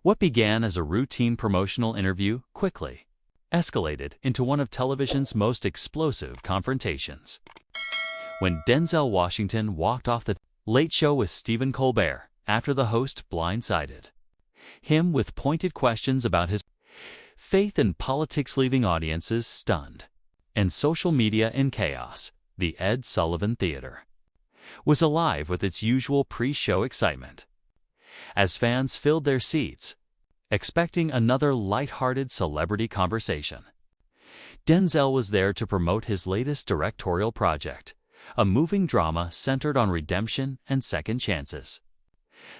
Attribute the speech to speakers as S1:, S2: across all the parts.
S1: What began as a routine promotional interview quickly escalated into one of television's most explosive confrontations. When Denzel Washington walked off the Late Show with Stephen Colbert after the host blindsided him with pointed questions about his faith and politics, leaving audiences stunned and social media in chaos, the Ed Sullivan Theater was alive with its usual pre-show excitement. As fans filled their seats, expecting another light-hearted celebrity conversation, Denzel was there to promote his latest directorial project, a moving drama centered on redemption and second chances.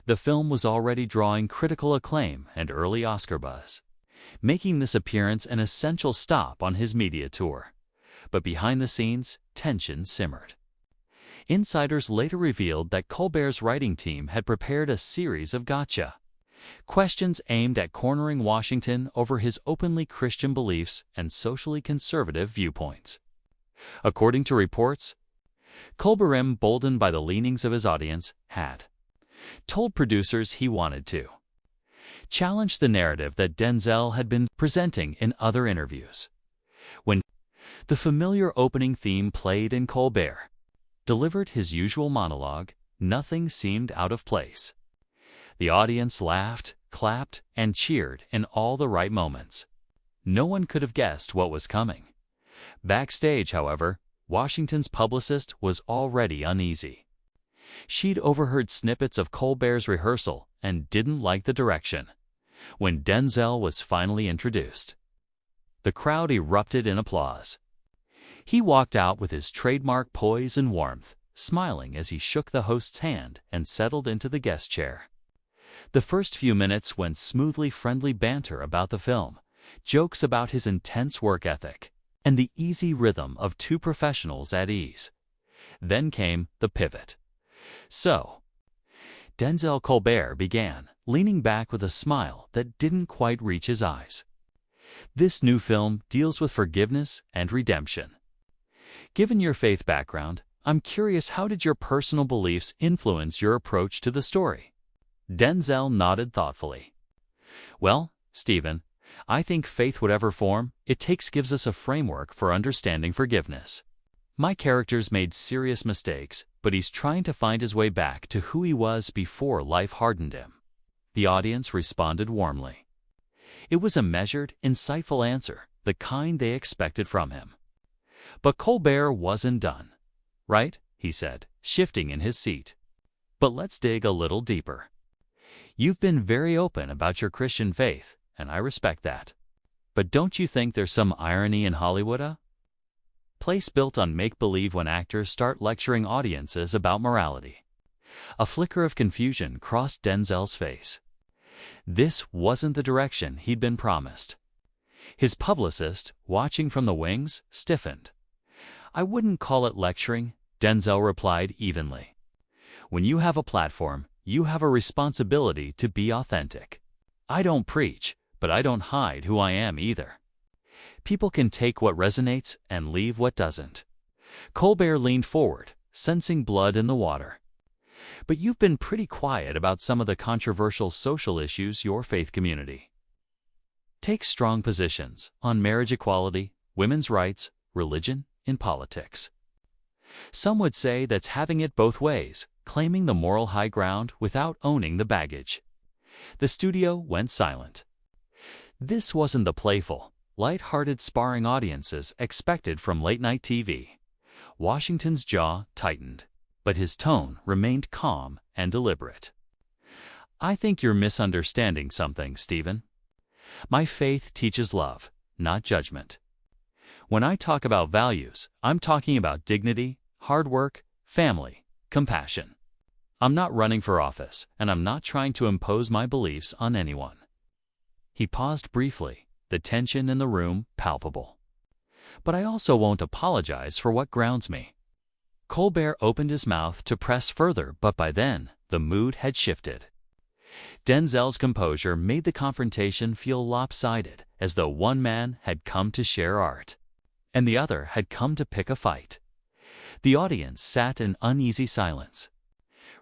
S1: The film was already drawing critical acclaim and early Oscar buzz, making this appearance an essential stop on his media tour. But behind the scenes, tension simmered. Insiders later revealed that Colbert's writing team had prepared a series of gotcha questions aimed at cornering Washington over his openly Christian beliefs and socially conservative viewpoints. According to reports, Colbert, emboldened by the leanings of his audience, had told producers he wanted to challenge the narrative that Denzel had been presenting in other interviews. When the familiar opening theme played and Colbert delivered his usual monologue, nothing seemed out of place. The audience laughed, clapped, and cheered in all the right moments. No one could have guessed what was coming. Backstage, however, Washington's publicist was already uneasy. She'd overheard snippets of Colbert's rehearsal and didn't like the direction. When Denzel was finally introduced, the crowd erupted in applause. He walked out with his trademark poise and warmth, smiling as he shook the host's hand and settled into the guest chair. The first few minutes went smoothly, friendly banter about the film, jokes about his intense work ethic, and the easy rhythm of two professionals at ease. Then came the pivot. So, Denzel Colbert began, leaning back with a smile that didn't quite reach his eyes. This new film deals with forgiveness and redemption. Given your faith background, I'm curious, how did your personal beliefs influence your approach to the story? Denzel nodded thoughtfully. Well, Stephen, I think faith, whatever form it takes, gives us a framework for understanding forgiveness. My character's made serious mistakes, but he's trying to find his way back to who he was before life hardened him. The audience responded warmly. It was a measured, insightful answer, the kind they expected from him. But Colbert wasn't done. Right, he said, shifting in his seat. But let's dig a little deeper. You've been very open about your Christian faith, and I respect that. But don't you think there's some irony in Hollywood? Place built on make-believe when actors start lecturing audiences about morality. A flicker of confusion crossed Denzel's face. This wasn't the direction he'd been promised. His publicist, watching from the wings, stiffened. I wouldn't call it lecturing, Denzel replied evenly. When you have a platform, you have a responsibility to be authentic. I don't preach, but I don't hide who I am either. People can take what resonates and leave what doesn't. Colbert leaned forward, sensing blood in the water. But you've been pretty quiet about some of the controversial social issues your faith community takes strong positions on: marriage equality, women's rights, religion, and politics. Some would say that's having it both ways, claiming the moral high ground without owning the baggage. The studio went silent. This wasn't the playful, light-hearted sparring audiences expected from late-night TV. Washington's jaw tightened, but his tone remained calm and deliberate. I think you're misunderstanding something, Stephen. My faith teaches love, not judgment. When I talk about values, I'm talking about dignity, hard work, family, compassion. I'm not running for office, and I'm not trying to impose my beliefs on anyone. He paused briefly, the tension in the room palpable. But I also won't apologize for what grounds me. Colbert opened his mouth to press further, but by then, the mood had shifted. Denzel's composure made the confrontation feel lopsided, as though one man had come to share art, and the other had come to pick a fight. The audience sat in uneasy silence.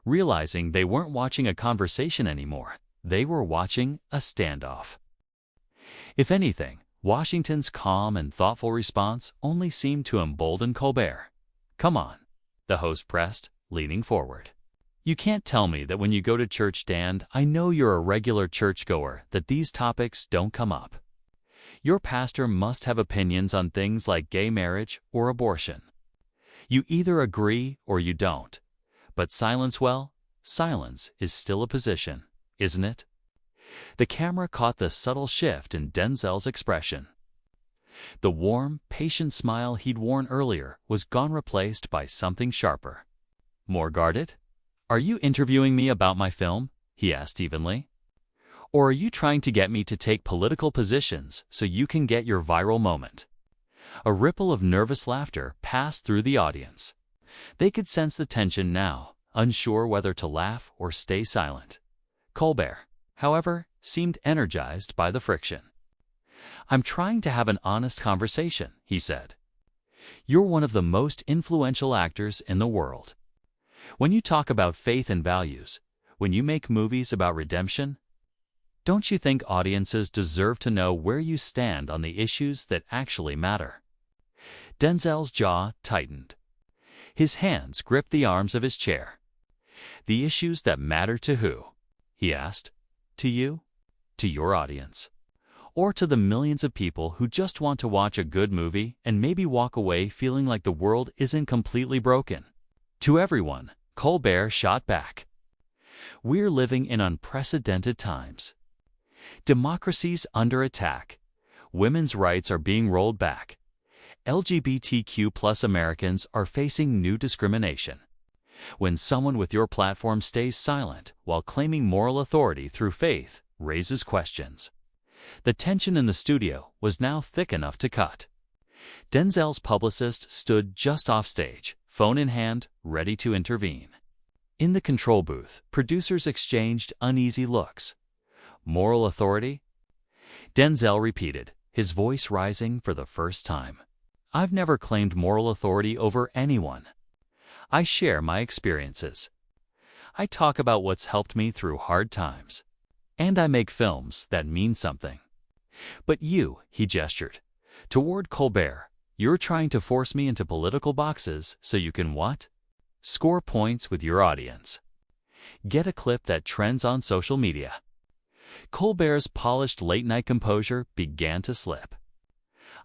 S1: Realizing they weren't watching a conversation anymore, they were watching a standoff. If anything, Washington's calm and thoughtful response only seemed to embolden Colbert. "Come on," the host pressed, leaning forward. "You can't tell me that when you go to church, Dan. I know you're a regular churchgoer, that these topics don't come up. Your pastor must have opinions on things like gay marriage or abortion. You either agree or you don't. But silence, well, silence is still a position, isn't it?" The camera caught the subtle shift in Denzel's expression. The warm, patient smile he'd worn earlier was gone, replaced by something sharper. More guarded? "Are you interviewing me about my film?" he asked evenly. "Or are you trying to get me to take political positions so you can get your viral moment?" A ripple of nervous laughter passed through the audience. They could sense the tension now, unsure whether to laugh or stay silent. Colbert, however, seemed energized by the friction. "I'm trying to have an honest conversation," he said. "You're one of the most influential actors in the world. When you talk about faith and values, when you make movies about redemption, don't you think audiences deserve to know where you stand on the issues that actually matter?" Denzel's jaw tightened. His hands gripped the arms of his chair. "The issues that matter to who?" he asked. "To you? To your audience? Or to the millions of people who just want to watch a good movie and maybe walk away feeling like the world isn't completely broken?" "To everyone," Colbert shot back. "We're living in unprecedented times. Democracy's under attack. Women's rights are being rolled back. LGBTQ+ Americans are facing new discrimination. When someone with your platform stays silent while claiming moral authority through faith raises questions." The tension in the studio was now thick enough to cut. Denzel's publicist stood just off stage, phone in hand, ready to intervene. In the control booth, producers exchanged uneasy looks. "Moral authority?" Denzel repeated, his voice rising for the first time. "I've never claimed moral authority over anyone. I share my experiences. I talk about what's helped me through hard times. And I make films that mean something. But you," he gestured toward Colbert, "you're trying to force me into political boxes so you can what? Score points with your audience. Get a clip that trends on social media." Colbert's polished late-night composure began to slip.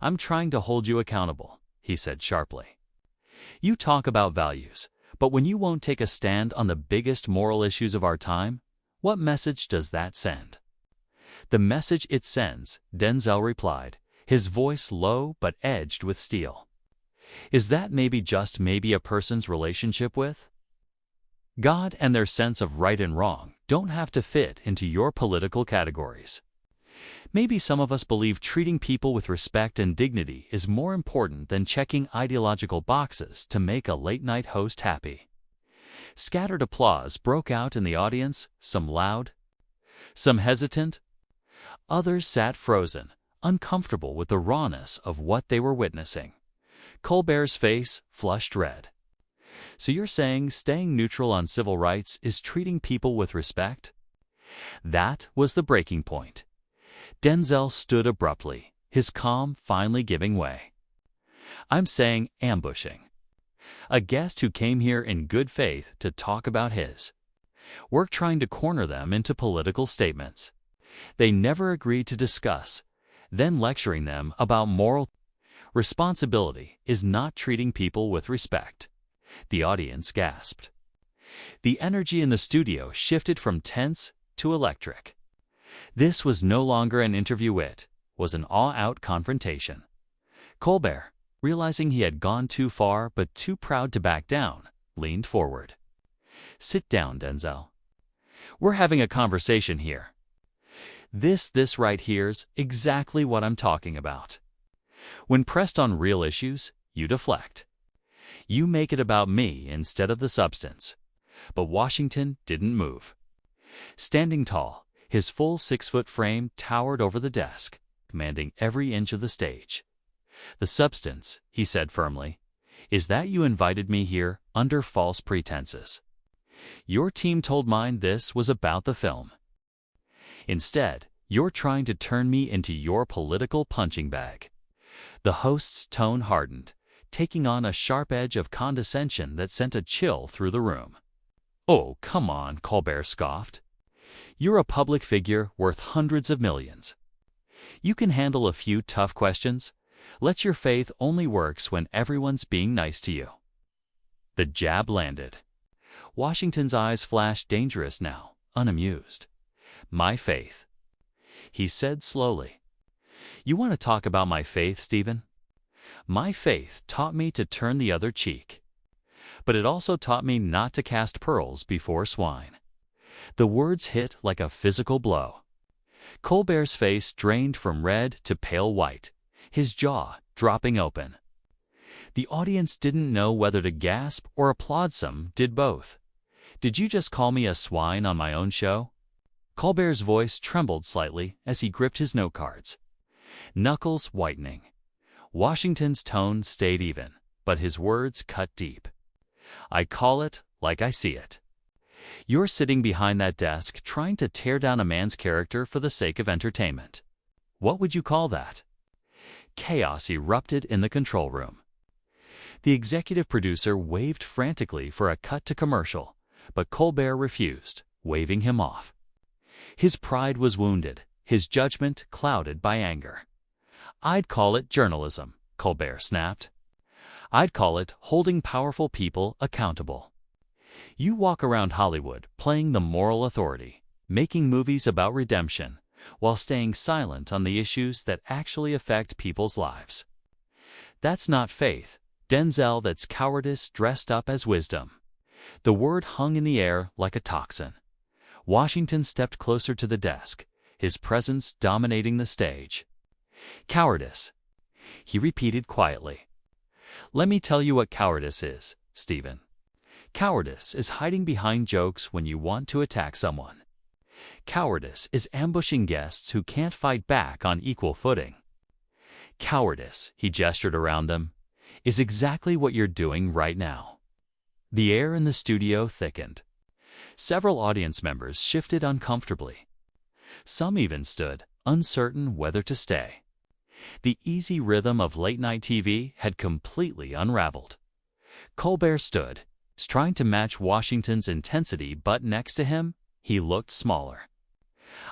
S1: "I'm trying to hold you accountable," he said sharply. "You talk about values, but when you won't take a stand on the biggest moral issues of our time, what message does that send?" "The message it sends," Denzel replied, his voice low but edged with steel, "is that maybe a person's relationship with God and their sense of right and wrong don't have to fit into your political categories. Maybe some of us believe treating people with respect and dignity is more important than checking ideological boxes to make a late-night host happy." Scattered applause broke out in the audience, some loud, some hesitant. Others sat frozen, uncomfortable with the rawness of what they were witnessing. Colbert's face flushed red. "So you're saying staying neutral on civil rights is treating people with respect?" That was the breaking point. Denzel stood abruptly, his calm finally giving way. "I'm saying ambushing. A guest who came here in good faith to talk about his work, trying to corner them into political statements they never agreed to discuss, then lecturing them about moral responsibility is not treating people with respect." The audience gasped. The energy in the studio shifted from tense to electric. This was no longer an interview, it was an all-out confrontation. Colbert, realizing he had gone too far but too proud to back down, leaned forward. "Sit down, Denzel. We're having a conversation here. This right here's exactly what I'm talking about. When pressed on real issues, you deflect. You make it about me instead of the substance." But Washington didn't move. Standing tall, his full 6-foot frame towered over the desk, commanding every inch of the stage. "The substance," he said firmly, "is that you invited me here under false pretenses. Your team told mine this was about the film. Instead, you're trying to turn me into your political punching bag." The host's tone hardened, taking on a sharp edge of condescension that sent a chill through the room. "Oh, come on," Colbert scoffed. "You're a public figure worth hundreds of millions. You can handle a few tough questions. Let your faith only works when everyone's being nice to you." The jab landed. Washington's eyes flashed dangerous now, unamused. "My faith," he said slowly. "You want to talk about my faith, Stephen? My faith taught me to turn the other cheek. But it also taught me not to cast pearls before swine." The words hit like a physical blow. Colbert's face drained from red to pale white, his jaw dropping open. The audience didn't know whether to gasp or applaud. Some did both. "Did you just call me a swine on my own show?" Colbert's voice trembled slightly as he gripped his note cards, knuckles whitening. Washington's tone stayed even, but his words cut deep. "I call it like I see it. You're sitting behind that desk trying to tear down a man's character for the sake of entertainment. What would you call that?" Chaos erupted in the control room. The executive producer waved frantically for a cut to commercial, but Colbert refused, waving him off. His pride was wounded, his judgment clouded by anger. "I'd call it journalism," Colbert snapped. "I'd call it holding powerful people accountable. You walk around Hollywood playing the moral authority, making movies about redemption, while staying silent on the issues that actually affect people's lives. That's not faith, Denzel, that's cowardice dressed up as wisdom." The word hung in the air like a toxin. Washington stepped closer to the desk, his presence dominating the stage. "Cowardice," he repeated quietly. "Let me tell you what cowardice is, Stephen. Cowardice is hiding behind jokes when you want to attack someone. Cowardice is ambushing guests who can't fight back on equal footing. Cowardice," he gestured around them, "is exactly what you're doing right now." The air in the studio thickened. Several audience members shifted uncomfortably. Some even stood, uncertain whether to stay. The easy rhythm of late-night TV had completely unraveled. Colbert stood, trying to match Washington's intensity, but next to him, he looked smaller.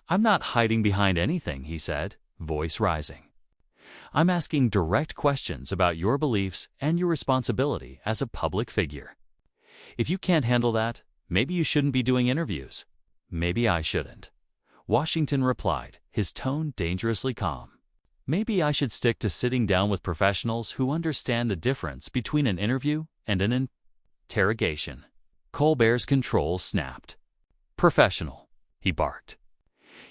S1: "I'm not hiding behind anything," he said, voice rising. "I'm asking direct questions about your beliefs and your responsibility as a public figure. If you can't handle that, maybe you shouldn't be doing interviews. Maybe I shouldn't." Washington replied, his tone dangerously calm. "Maybe I should stick to sitting down with professionals who understand the difference between an interview and an interrogation." Colbert's control snapped. "Professional," he barked.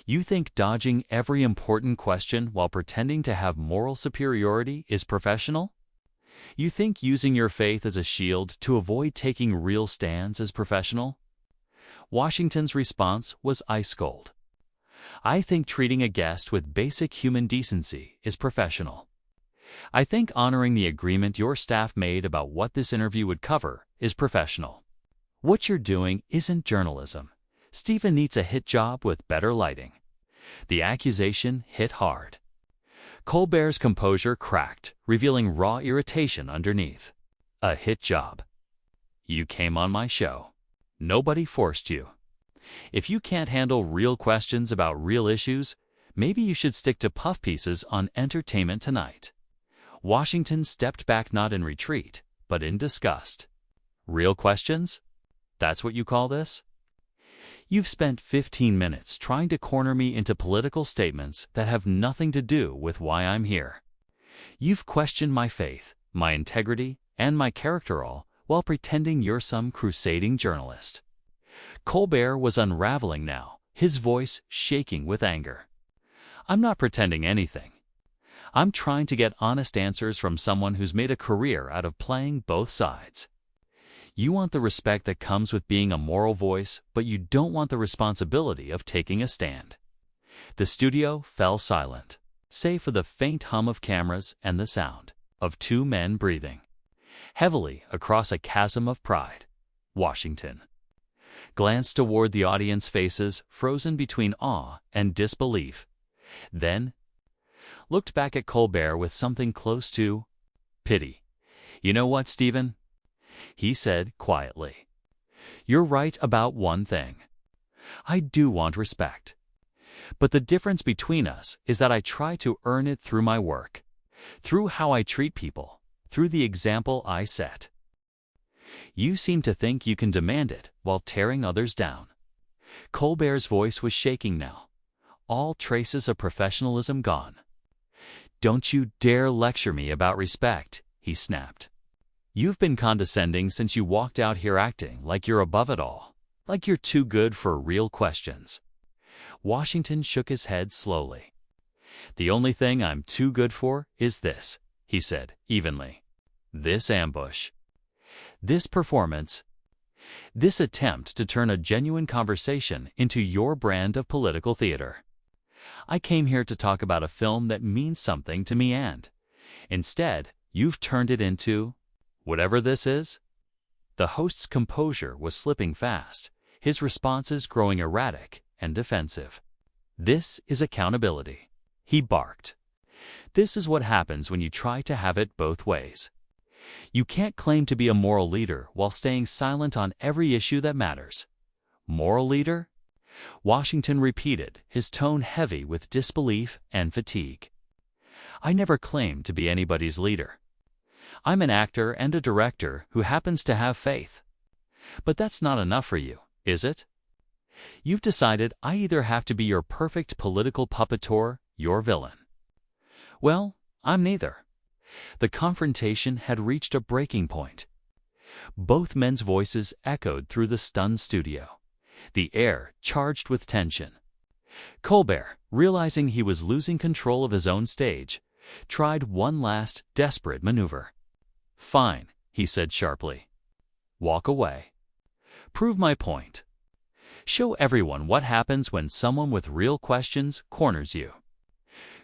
S1: "You think dodging every important question while pretending to have moral superiority is professional? You think using your faith as a shield to avoid taking real stands is professional?" Washington's response was ice cold. "I think treating a guest with basic human decency is professional. I think honoring the agreement your staff made about what this interview would cover is professional. What you're doing isn't journalism. Stephen needs a hit job with better lighting." The accusation hit hard. Colbert's composure cracked, revealing raw irritation underneath. "A hit job? You came on my show. Nobody forced you. If you can't handle real questions about real issues, maybe you should stick to puff pieces on Entertainment Tonight." Washington stepped back, not in retreat, but in disgust. "Real questions? That's what you call this? You've spent 15 minutes trying to corner me into political statements that have nothing to do with why I'm here. You've questioned my faith, my integrity, and my character, all while pretending you're some crusading journalist." Colbert was unraveling now, his voice shaking with anger. "I'm not pretending anything. I'm trying to get honest answers from someone who's made a career out of playing both sides. You want the respect that comes with being a moral voice, but you don't want the responsibility of taking a stand." The studio fell silent, save for the faint hum of cameras and the sound of two men breathing heavily across a chasm of pride. Washington. glanced toward the audience faces frozen between awe and disbelief, then looked back at Colbert with something close to pity. "You know what, Stephen?" he said quietly. "You're right about one thing. I do want respect. But the difference between us is that I try to earn it through my work, through how I treat people, through the example I set. You seem to think you can demand it while tearing others down." Colbert's voice was shaking now, all traces of professionalism gone. "Don't you dare lecture me about respect," he snapped. "You've been condescending since you walked out here acting like you're above it all, like you're too good for real questions." Washington shook his head slowly. "The only thing I'm too good for is this," he said evenly. "This ambush. This performance. This attempt to turn a genuine conversation into your brand of political theater. I came here to talk about a film that means something to me and, instead, you've turned it into whatever this is." The host's composure was slipping fast, his responses growing erratic and defensive. "This is accountability," he barked. "This is what happens when you try to have it both ways. You can't claim to be a moral leader while staying silent on every issue that matters." "Moral leader?" Washington repeated, his tone heavy with disbelief and fatigue. "I never claimed to be anybody's leader. I'm an actor and a director who happens to have faith. But that's not enough for you, is it? You've decided I either have to be your perfect political puppeteer, your villain. Well, I'm neither." The confrontation had reached a breaking point. Both men's voices echoed through the stunned studio, the air charged with tension. Colbert, realizing he was losing control of his own stage, tried one last desperate maneuver. "Fine," he said sharply. "Walk away. Prove my point. Show everyone what happens when someone with real questions corners you.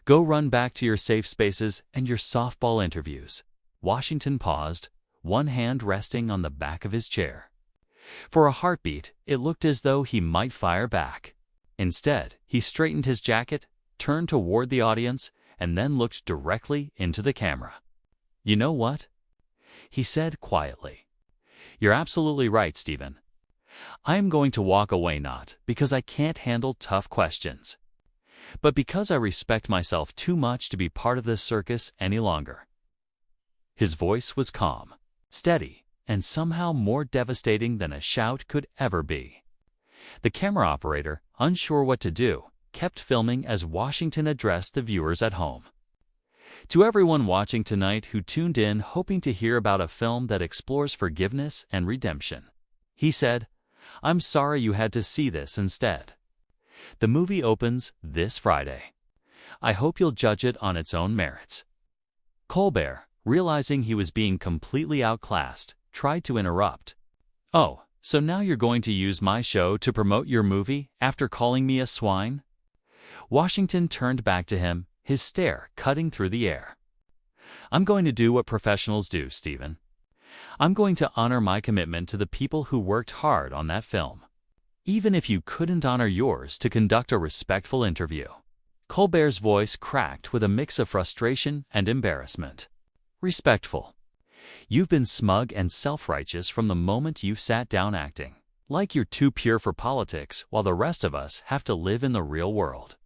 S1: Go run back to your safe spaces and your softball interviews." Washington paused, one hand resting on the back of his chair. For a heartbeat, it looked as though he might fire back. Instead, he straightened his jacket, turned toward the audience, and then looked directly into the camera. "You know what?" he said quietly. "You're absolutely right, Stephen. I am going to walk away not because I can't handle tough questions, but because I respect myself too much to be part of this circus any longer." His voice was calm, steady, and somehow more devastating than a shout could ever be. The camera operator, unsure what to do, kept filming as Washington addressed the viewers at home. "To everyone watching tonight who tuned in hoping to hear about a film that explores forgiveness and redemption," he said, "I'm sorry you had to see this instead. The movie opens this Friday. I hope you'll judge it on its own merits." Colbert, realizing he was being completely outclassed, tried to interrupt. "Oh, so now you're going to use my show to promote your movie after calling me a swine?" Washington turned back to him, his stare cutting through the air. "I'm going to do what professionals do, Stephen. I'm going to honor my commitment to the people who worked hard on that film, even if you couldn't honor yours to conduct a respectful interview." Colbert's voice cracked with a mix of frustration and embarrassment. "Respectful. You've been smug and self-righteous from the moment you sat down acting, like you're too pure for politics while the rest of us have to live in the real world."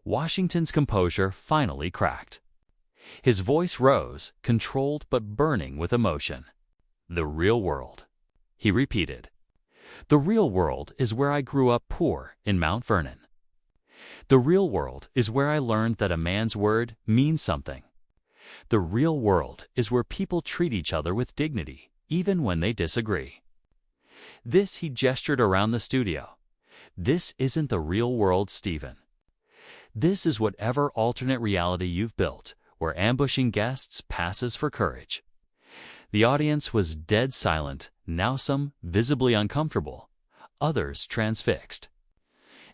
S1: Washington's composure finally cracked. His voice rose, controlled but burning with emotion. "The real world," he repeated. "The real world is where I grew up poor in Mount Vernon. The real world is where I learned that a man's word means something. The real world is where people treat each other with dignity, even when they disagree." This, he gestured around the studio. "This isn't the real world, Stephen. This is whatever alternate reality you've built, where ambushing guests passes for courage." The audience was dead silent, now some visibly uncomfortable, others transfixed.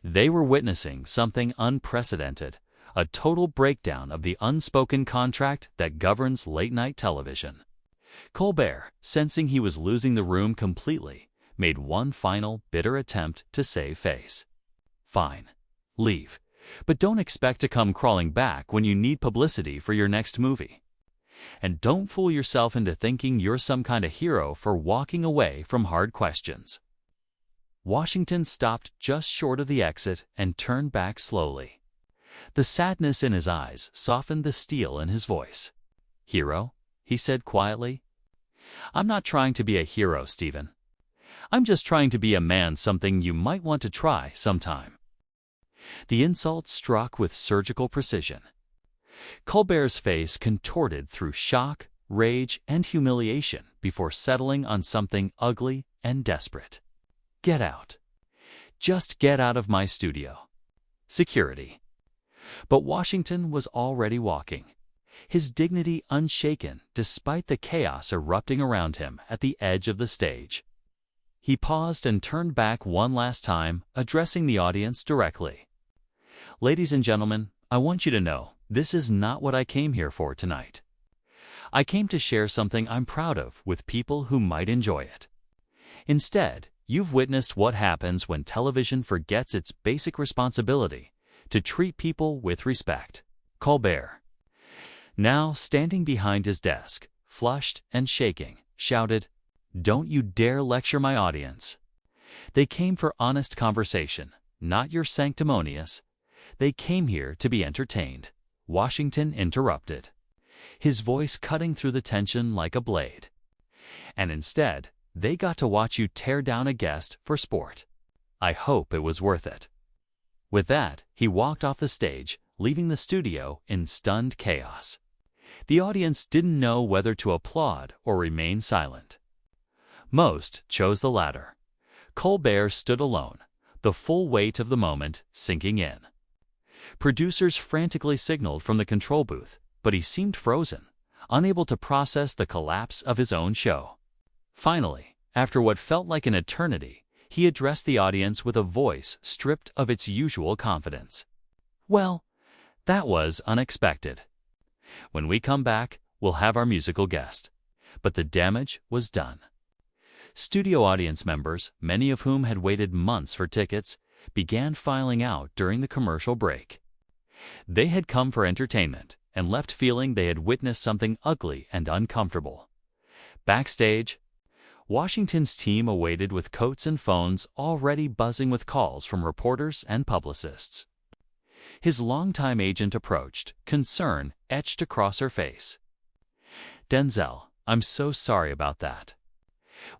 S1: They were witnessing something unprecedented, a total breakdown of the unspoken contract that governs late-night television. Colbert, sensing he was losing the room completely, made one final, bitter attempt to save face. Fine. Leave. But don't expect to come crawling back when you need publicity for your next movie. And don't fool yourself into thinking you're some kind of hero for walking away from hard questions. Washington stopped just short of the exit and turned back slowly. The sadness in his eyes softened the steel in his voice. "Hero?" he said quietly. "I'm not trying to be a hero, Stephen. I'm just trying to be a man, something you might want to try sometime." The insult struck with surgical precision. Colbert's face contorted through shock, rage, and humiliation before settling on something ugly and desperate. "Get out. Just get out of my studio. Security." But Washington was already walking, his dignity unshaken despite the chaos erupting around him at the edge of the stage. He paused and turned back one last time, addressing the audience directly. "Ladies and gentlemen, I want you to know this is not what I came here for tonight. I came to share something I'm proud of with people who might enjoy it. Instead, you've witnessed what happens when television forgets its basic responsibility to treat people with respect." Colbert, now standing behind his desk, flushed and shaking, shouted, "Don't you dare lecture my audience. They came for honest conversation, not your sanctimonious. They came here to be entertained." Washington interrupted, his voice cutting through the tension like a blade. "And instead, they got to watch you tear down a guest for sport. I hope it was worth it." With that, he walked off the stage, leaving the studio in stunned chaos. The audience didn't know whether to applaud or remain silent. Most chose the latter. Colbert stood alone, the full weight of the moment sinking in. Producers frantically signaled from the control booth, but he seemed frozen, unable to process the collapse of his own show. Finally, after what felt like an eternity, he addressed the audience with a voice stripped of its usual confidence. "Well, that was unexpected. When we come back, we'll have our musical guest." But the damage was done. Studio audience members, many of whom had waited months for tickets, began filing out during the commercial break. They had come for entertainment and left feeling they had witnessed something ugly and uncomfortable. Backstage, Washington's team awaited with coats and phones already buzzing with calls from reporters and publicists. His longtime agent approached, concern etched across her face. "Denzel, I'm so sorry about that.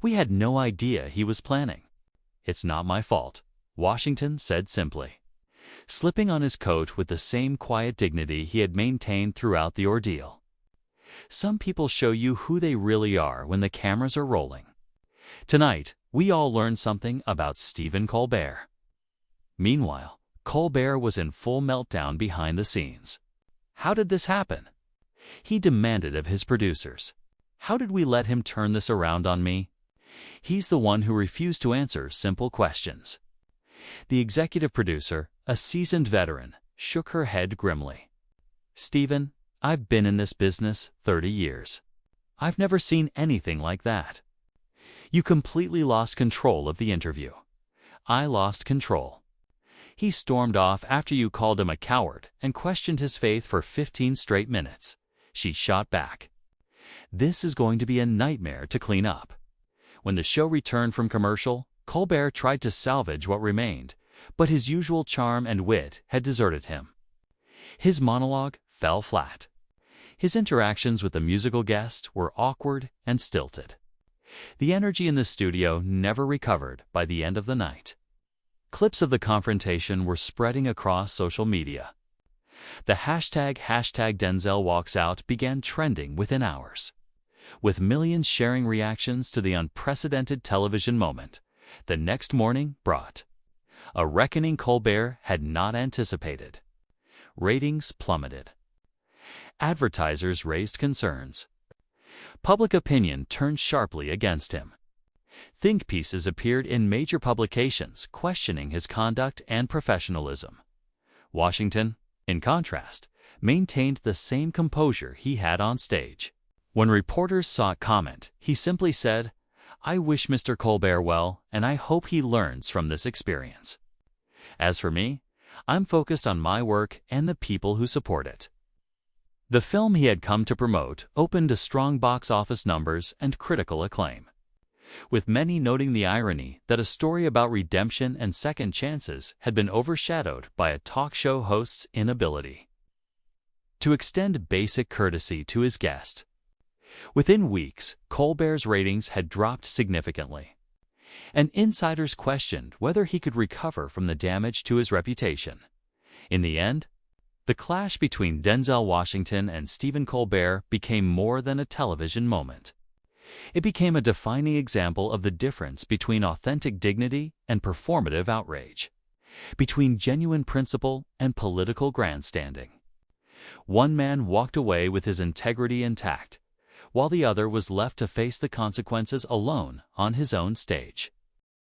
S1: We had no idea he was planning." "It's not my fault," Washington said simply, slipping on his coat with the same quiet dignity he had maintained throughout the ordeal. "Some people show you who they really are when the cameras are rolling. Tonight, we all learned something about Stephen Colbert." Meanwhile, Colbert was in full meltdown behind the scenes. How did this happen? He demanded of his producers. How did we let him turn this around on me? He's the one who refused to answer simple questions. The executive producer, a seasoned veteran, shook her head grimly. "Stephen, I've been in this business 30 years. I've never seen anything like that. You completely lost control of the interview. I lost control. He stormed off after you called him a coward and questioned his faith for 15 straight minutes," she shot back. "This is going to be a nightmare to clean up." When the show returned from commercial, Colbert tried to salvage what remained, but his usual charm and wit had deserted him. His monologue fell flat. His interactions with the musical guest were awkward and stilted. The energy in the studio never recovered by the end of the night. Clips of the confrontation were spreading across social media. The hashtag Denzel walks out began trending within hours. With millions sharing reactions to the unprecedented television moment, the next morning brought a reckoning Colbert had not anticipated. Ratings plummeted. Advertisers raised concerns. Public opinion turned sharply against him. Think pieces appeared in major publications questioning his conduct and professionalism. Washington, in contrast, maintained the same composure he had on stage. When reporters sought comment, he simply said, I wish Mr. Colbert well, and I hope he learns from this experience. As for me, I'm focused on my work and the people who support it." The film he had come to promote opened to strong box office numbers and critical acclaim, with many noting the irony that a story about redemption and second chances had been overshadowed by a talk show host's inability to extend basic courtesy to his guest. Within weeks, Colbert's ratings had dropped significantly, and insiders questioned whether he could recover from the damage to his reputation. In the end, the clash between Denzel Washington and Stephen Colbert became more than a television moment. It became a defining example of the difference between authentic dignity and performative outrage, between genuine principle and political grandstanding. One man walked away with his integrity intact, while the other was left to face the consequences alone on his own stage.